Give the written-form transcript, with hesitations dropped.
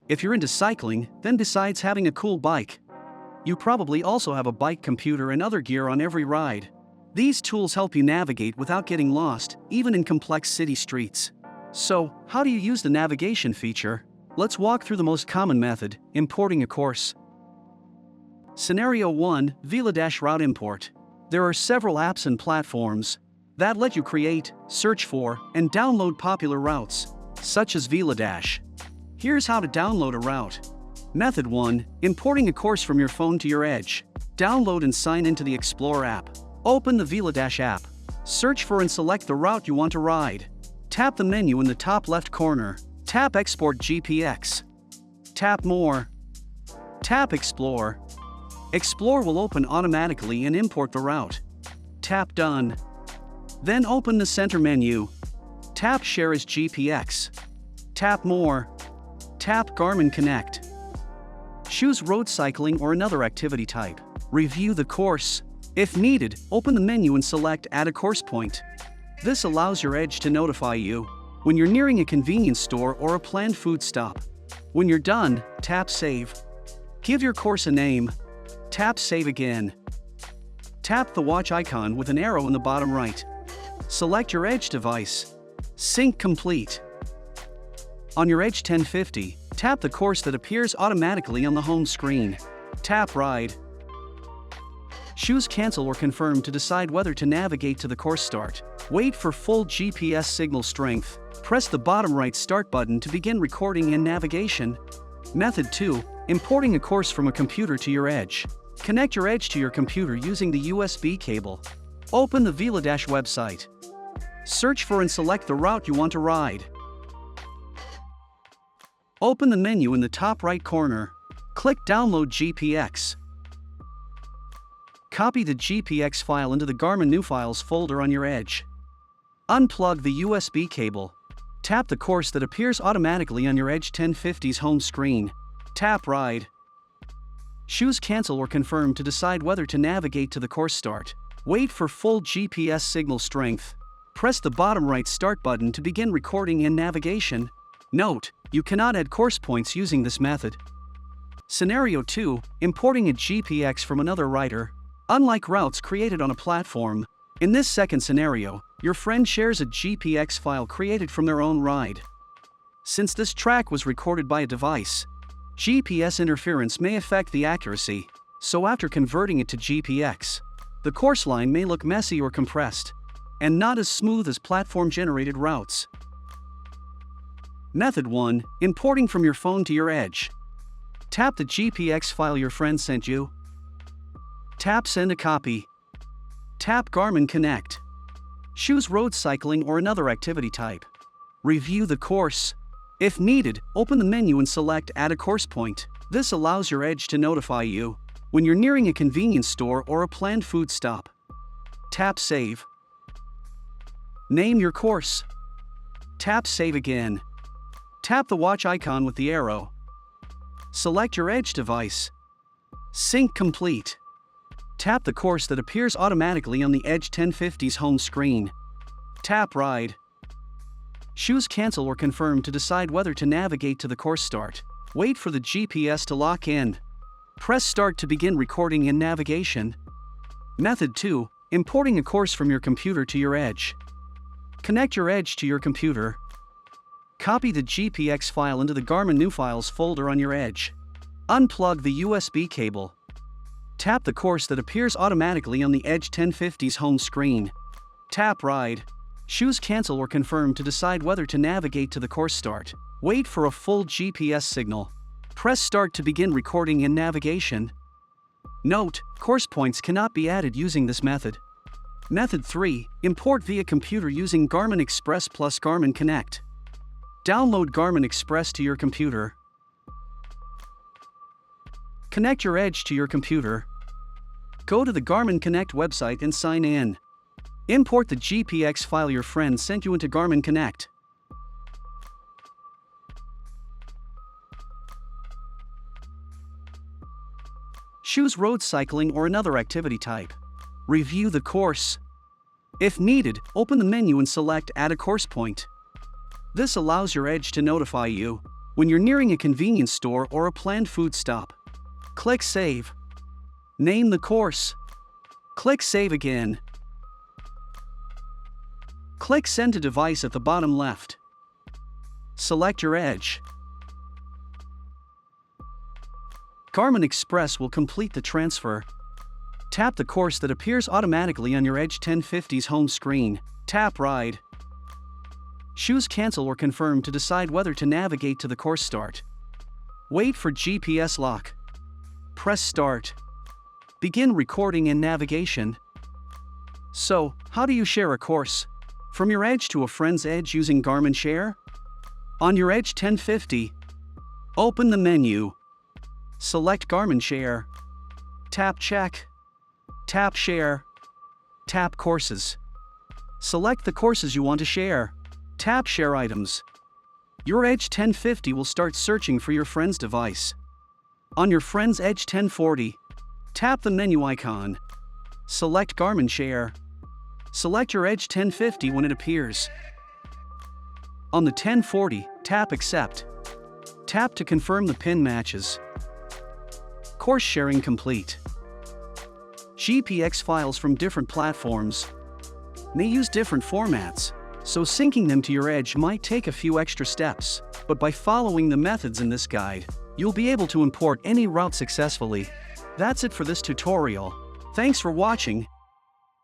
If you're into cycling, then besides having a cool bike, you probably also have a bike computer and other gear on every ride. These tools help you navigate without getting lost, even in complex city streets. So, how do you use the navigation feature? Let's walk through the most common method, importing a course. Scenario 1, Velodash Route Import. There are several apps and platforms that let you create, search for, and download popular routes, such as Velodash. Here's how to download a route. Method 1, importing a course from your phone to your Edge. Download and sign into the Explore app. Open the Velodash app. Search for and select the route you want to ride. Tap the menu in the top left corner. Tap Export GPX. Tap More. Tap Explore. Explore will open automatically and import the route. Tap Done. Then open the center menu. Tap Share as GPX. Tap More. Tap Garmin Connect. Choose road cycling or another activity type. Review the course. If needed, open the menu and select Add a course point. This allows your Edge to notify you when you're nearing a convenience store or a planned food stop. When you're done, tap Save. Give your course a name. Tap Save again. Tap the watch icon with an arrow in the bottom right. Select your Edge device. Sync complete. On your Edge 1050, tap the course that appears automatically on the home screen. Tap Ride. Choose Cancel or Confirm to decide whether to navigate to the course start. Wait for full GPS signal strength. Press the bottom right Start button to begin recording and navigation. Method 2, importing a course from a computer to your Edge. Connect your Edge to your computer using the USB cable. Open the Velodash website. Search for and select the route you want to ride. Open the menu in the top right corner. Click Download GPX. Copy the GPX file into the Garmin New Files folder on your Edge. Unplug the USB cable. Tap the course that appears automatically on your Edge 1050's home screen. Tap Ride. Choose Cancel or Confirm to decide whether to navigate to the course start. Wait for full GPS signal strength. Press the bottom right Start button to begin recording and navigation. Note, you cannot add course points using this method. Scenario 2, importing a GPX from another rider. Unlike routes created on a platform, in this second scenario, your friend shares a GPX file created from their own ride. Since this track was recorded by a device, GPS interference may affect the accuracy, so after converting it to GPX, the course line may look messy or compressed, and not as smooth as platform-generated routes. Method 1, importing from your phone to your Edge. Tap the GPX file your friend sent you. Tap Send a copy. Tap Garmin Connect. Choose road cycling or another activity type. Review the course. If needed, open the menu and select Add a course point. This allows your Edge to notify you when you're nearing a convenience store or a planned food stop. Tap Save. Name your course. Tap Save again. Tap the watch icon with the arrow. Select your Edge device. Sync complete. Tap the course that appears automatically on the Edge 1050's home screen. Tap Ride. Choose Cancel or Confirm to decide whether to navigate to the course start. Wait for the GPS to lock in. Press Start to begin recording and navigation. Method 2, importing a course from your computer to your Edge. Connect your Edge to your computer. Copy the GPX file into the Garmin New Files folder on your Edge. Unplug the USB cable. Tap the course that appears automatically on the Edge 1050's home screen. Tap Ride. Choose Cancel or Confirm to decide whether to navigate to the course start. Wait for a full GPS signal. Press Start to begin recording and navigation. Note, course points cannot be added using this method. Method 3, import via computer using Garmin Express plus Garmin Connect. Download Garmin Express to your computer. Connect your Edge to your computer. Go to the Garmin Connect website and sign in. Import the GPX file your friend sent you into Garmin Connect. Choose road cycling or another activity type. Review the course. If needed, open the menu and select Add a course point. This allows your Edge to notify you When you're nearing a convenience store or a planned food stop, click Save. Name the course. Click Save again. Click Send to Device at the bottom left. Select your Edge. Garmin Express will complete the transfer. Tap the course that appears automatically on your Edge 1050's home screen. Tap Ride. Choose Cancel or Confirm to decide whether to navigate to the course start. Wait for GPS lock. Press Start. Begin recording and navigation. So, how do you share a course? From your Edge to a friend's Edge using Garmin Share? On your Edge 1050, open the menu. Select Garmin Share. Tap Check. Tap Share. Tap Courses. Select the courses you want to share. Tap Share Items. Your Edge 1050 will start searching for your friend's device. On your friend's Edge 1040, tap the menu icon. Select Garmin Share. Select your Edge 1050 when it appears. On the 1040, tap Accept. Tap to confirm the pin matches. Course sharing complete. GPX files from different platforms may use different formats, so syncing them to your Edge might take a few extra steps, but by following the methods in this guide, you'll be able to import any route successfully. That's it for this tutorial. Thanks for watching.